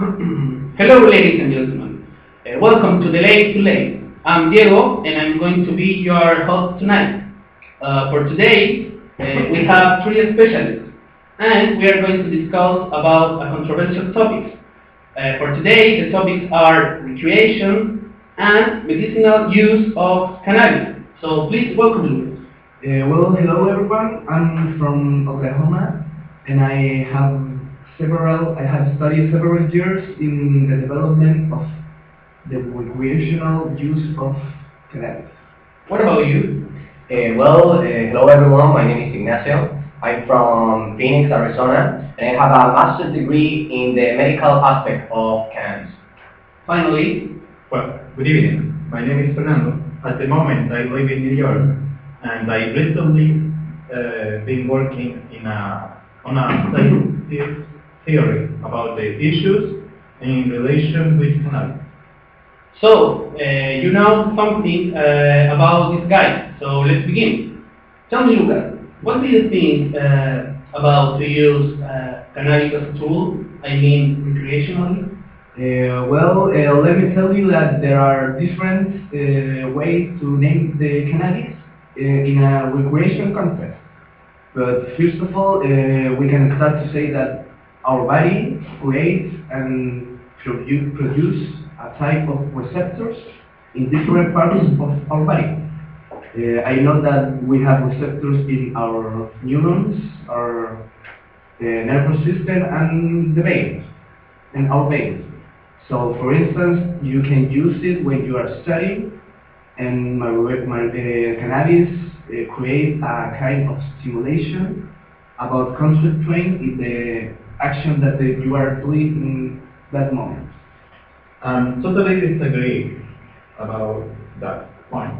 Hello, ladies and gentlemen. Welcome to the Late to Late. I'm Diego, and I'm going to be your host tonight. For today, we have three specialists, and we are going to discuss about a controversial topic. For today, the topics are recreation and medicinal use of cannabis. So please welcome Louis. Hello everyone. I'm from Oklahoma, and I have studied several years in the development of the recreational use of cannabis. What about you? Hello everyone, my name is Ignacio. I'm from Phoenix, Arizona, and I have a master's degree in the medical aspect of cannabis. Finally, Well, good evening. My name is Fernando. At the moment, I live in New York, and I recently been working on a scientific theory about the issues in relation with cannabis. so you know something about this guy. So let's begin. Tell me, Lucas, what do you think about to use cannabis as a tool? I mean, recreationally. Let me tell you that there are different ways to name the cannabis in a recreation context. But first of all, we can start to say that our body creates and produce a type of receptors in different parts of our body. I know that we have receptors in our neurons, our nervous system, and the veins, and our veins. So, for instance, you can use it when you are studying, and my cannabis creates a kind of stimulation about concentrating in the action that you are doing in that moment. Totally disagree about that point,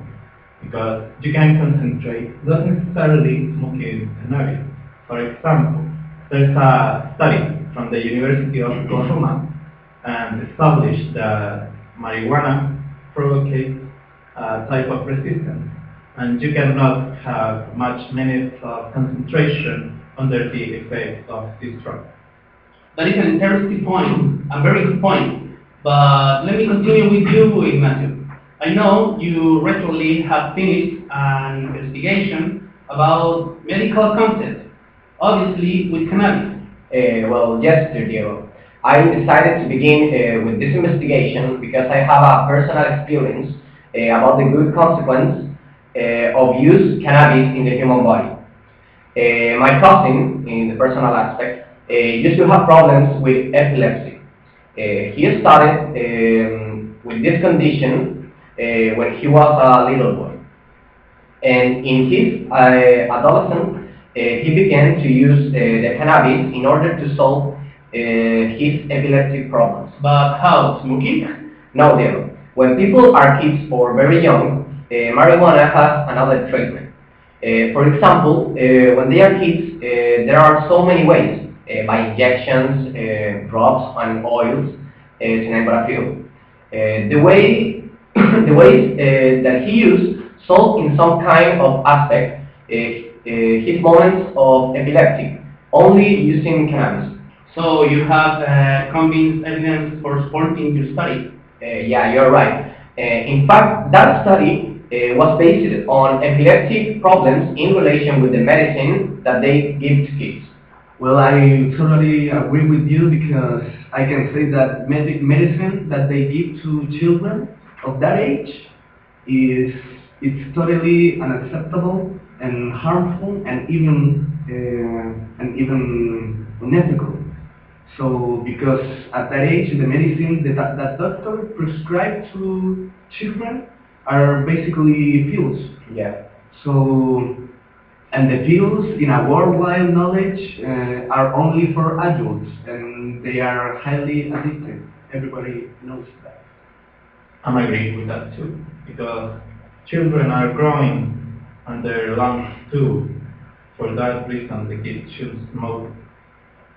because you can concentrate, not necessarily smoking cannabis. For example, there's a study from the University of Oklahoma and established that marijuana provocates a type of resistance, and you cannot have much minutes of concentration under the effect of this drug. That is an interesting point, a very good point. But let me continue with you, Ignacio. I know you recently have finished an investigation about medical content, obviously with cannabis. Yes, dear Diego. I decided to begin with this investigation because I have a personal experience about the good consequence of use cannabis in the human body. My cousin, in the personal aspect, used to have problems with epilepsy. He started with this condition when he was a little boy. And in his adolescence, he began to use the cannabis in order to solve his epileptic problems. But how? Smoking? No, Diego. When people are kids or very young, marijuana has another treatment. For example, when they are kids, there are so many ways, by injections, drops, and oils, to name but a few. The ways that he used solved in some kind of aspect his moments of epileptic, only using cannabis. So you have convinced evidence for supporting your study. Yeah, you're right. In fact, that study was based on epileptic problems in relation with the medicine that they give to kids. Well, I totally agree with you because I can say that medicine that they give to children of that age it's totally unacceptable and harmful and even unethical. So, because at that age, the medicine that doctor prescribed to children are basically pills. Yeah. So, and the pills, in a worldwide knowledge, are only for adults, and they are highly addictive. Everybody knows that. I'm agreeing with that too, because children are growing and their lungs too. For that reason, the kids should smoke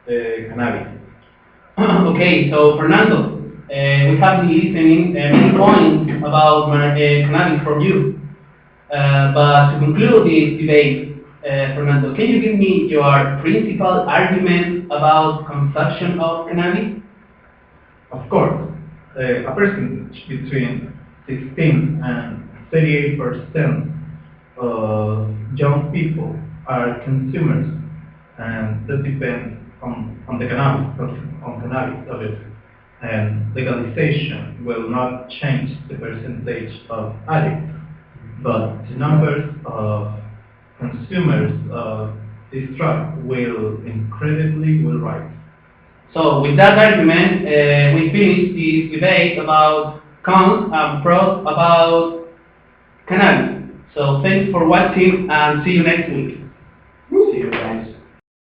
cannabis. Okay, so Fernando, we have been listening many points about cannabis from you. But to conclude this debate, Fernando, can you give me your principal argument about consumption of cannabis? Of course, a percentage between 16 and 38% of young people are consumers, and that depends on the cannabis, on cannabis, obviously. And legalization will not change the percentage of addicts, but the numbers of consumers of this drug will rise. So with that argument, we finish this debate about cons and pros about cannabis. So thanks for watching and see you next week. See you guys.